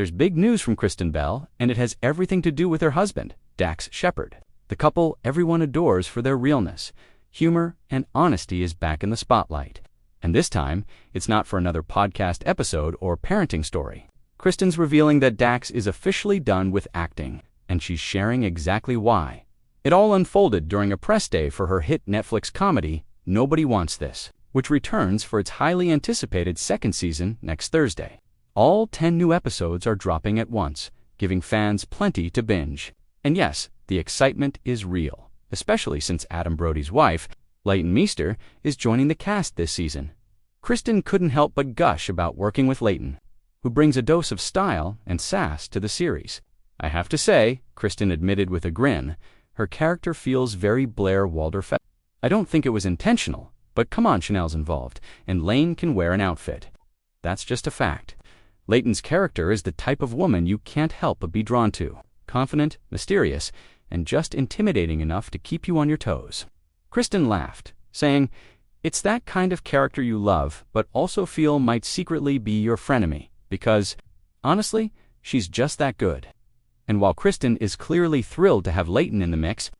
There's big news from Kristen Bell, and it has everything to do with her husband, Dax Shepard. The couple everyone adores for their realness, humor, and honesty is back in the spotlight. And this time, it's not for another podcast episode or parenting story. Kristen's revealing that Dax is officially done with acting, and she's sharing exactly why. It all unfolded during a press day for her hit Netflix comedy, Nobody Wants This, which returns for its highly anticipated second season next Thursday. All 10 new episodes are dropping at once, giving fans plenty to binge. And yes, the excitement is real, especially since Adam Brody's wife, Leighton Meester, is joining the cast this season. Kristen couldn't help but gush about working with Leighton, who brings a dose of style and sass to the series. I have to say, Kristen admitted with a grin, her character feels very Blair Waldorf. I don't think it was intentional, but come on, Chanel's involved, and Lane can wear an outfit. That's just a fact. Leighton's character is the type of woman you can't help but be drawn to. Confident, mysterious, and just intimidating enough to keep you on your toes. Kristen laughed, saying, "It's that kind of character you love, but also feel might secretly be your frenemy, because, honestly, she's just that good." And while Kristen is clearly thrilled to have Leighton in the mix,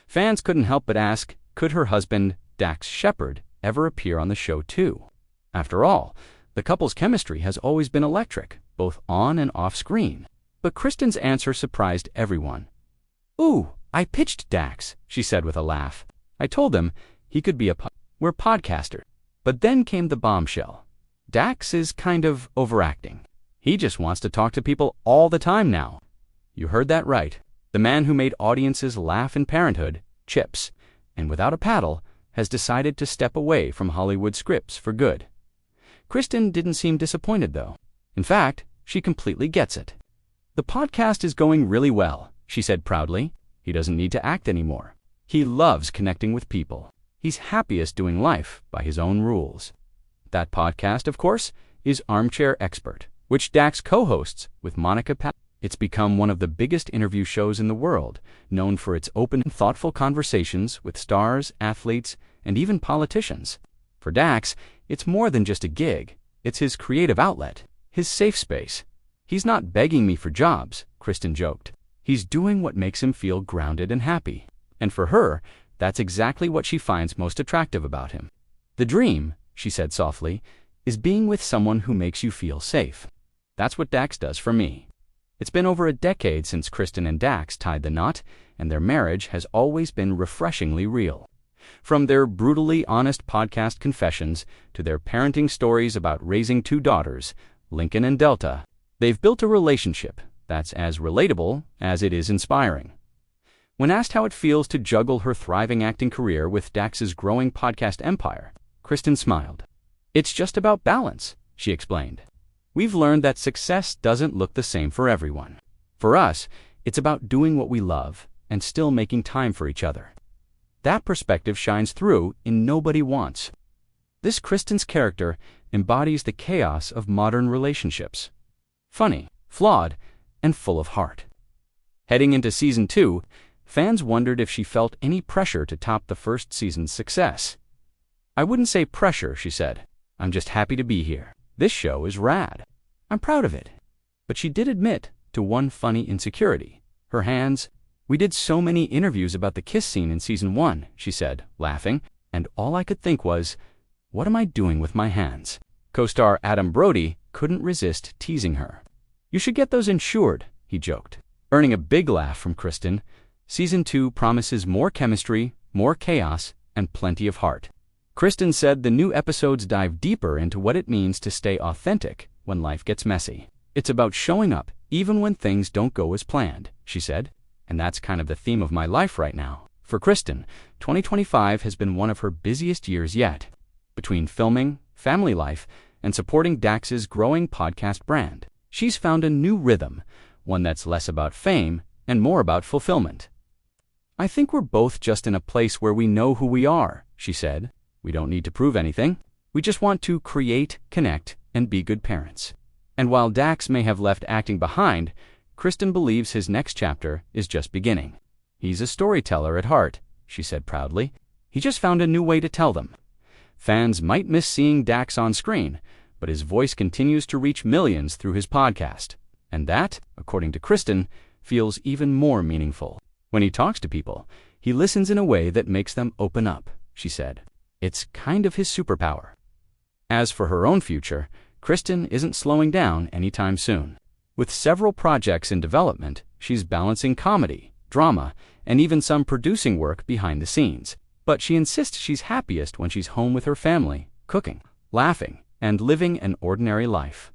fans couldn't help but ask, could her husband, Dax Shepard, ever appear on the show too? After all, the couple's chemistry has always been electric, both on and off screen. But Kristen's answer surprised everyone. "Ooh, I pitched Dax," she said with a laugh. "I told him he could be we're podcaster." But then came the bombshell. Dax is kind of overacting. He just wants to talk to people all the time now. You heard that right. The man who made audiences laugh in Parenthood, Chips, and without a paddle, has decided to step away from Hollywood scripts for good. Kristen didn't seem disappointed, though. In fact, she completely gets it. "The podcast is going really well," she said proudly. "He doesn't need to act anymore. He loves connecting with people. He's happiest doing life by his own rules." That podcast, of course, is Armchair Expert, which Dax co-hosts with Monica Pat. It's become one of the biggest interview shows in the world, known for its open and thoughtful conversations with stars, athletes, and even politicians. For Dax, it's more than just a gig. It's his creative outlet, his safe space. "He's not begging me for jobs," Kristen joked. "He's doing what makes him feel grounded and happy." And for her, that's exactly what she finds most attractive about him. "The dream," she said softly, "is being with someone who makes you feel safe. That's what Dax does for me." It's been over a decade since Kristen and Dax tied the knot, and their marriage has always been refreshingly real. From their brutally honest podcast confessions to their parenting stories about raising 2 daughters, Lincoln and Delta, they've built a relationship that's as relatable as it is inspiring. When asked how it feels to juggle her thriving acting career with Dax's growing podcast empire, Kristen smiled. "It's just about balance," she explained. "We've learned that success doesn't look the same for everyone. For us, it's about doing what we love and still making time for each other." That perspective shines through in Nobody Wants. This Kristen's character embodies the chaos of modern relationships. Funny, flawed, and full of heart. Heading into Season 2, fans wondered if she felt any pressure to top the first season's success. "I wouldn't say pressure," she said. "I'm just happy to be here. This show is rad. I'm proud of it." But she did admit to one funny insecurity. Her hands. "We did so many interviews about the kiss scene in Season 1, she said, laughing, "and all I could think was, what am I doing with my hands?" Co-star Adam Brody couldn't resist teasing her. "You should get those insured," he joked. Earning a big laugh from Kristen, Season 2 promises more chemistry, more chaos, and plenty of heart. Kristen said the new episodes dive deeper into what it means to stay authentic when life gets messy. "It's about showing up even when things don't go as planned," she said. "And that's kind of the theme of my life right now." For Kristen, 2025 has been one of her busiest years yet. Between filming, family life, and supporting Dax's growing podcast brand, she's found a new rhythm, one that's less about fame and more about fulfillment. "I think we're both just in a place where we know who we are," she said. "We don't need to prove anything. We just want to create, connect, and be good parents." And while Dax may have left acting behind, Kristen believes his next chapter is just beginning. "He's a storyteller at heart," she said proudly. "He just found a new way to tell them." Fans might miss seeing Dax on screen, but his voice continues to reach millions through his podcast. And that, according to Kristen, feels even more meaningful. When he talks to people, he listens in a way that makes them open up, she said. It's kind of his superpower. As for her own future, Kristen isn't slowing down anytime soon. With several projects in development, she's balancing comedy, drama, and even some producing work behind the scenes. But she insists she's happiest when she's home with her family, cooking, laughing, and living an ordinary life.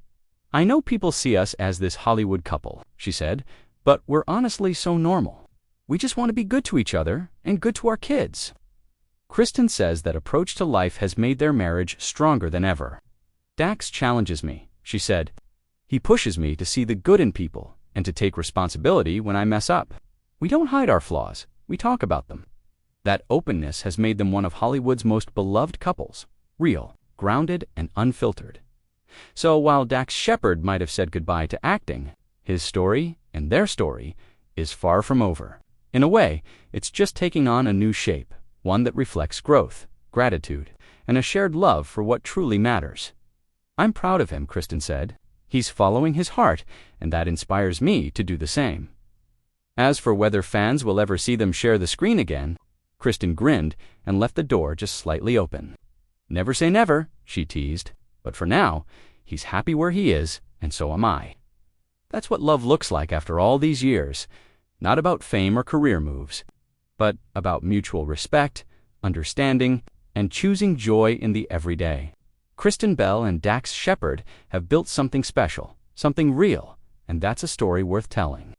I know people see us as this Hollywood couple, she said, but we're honestly so normal. We just want to be good to each other and good to our kids. Kristen says that approach to life has made their marriage stronger than ever. Dax challenges me, she said. He pushes me to see the good in people and to take responsibility when I mess up. We don't hide our flaws, we talk about them. That openness has made them one of Hollywood's most beloved couples, real, grounded, and unfiltered. So while Dax Shepard might have said goodbye to acting, his story and their story is far from over. In a way, it's just taking on a new shape, one that reflects growth, gratitude, and a shared love for what truly matters. I'm proud of him, Kristen said. He's following his heart, and that inspires me to do the same. As for whether fans will ever see them share the screen again, Kristen grinned and left the door just slightly open. Never say never, she teased, but for now, he's happy where he is, and so am I. That's what love looks like after all these years, not about fame or career moves, but about mutual respect, understanding, and choosing joy in the everyday. Kristen Bell and Dax Shepard have built something special, something real, and that's a story worth telling.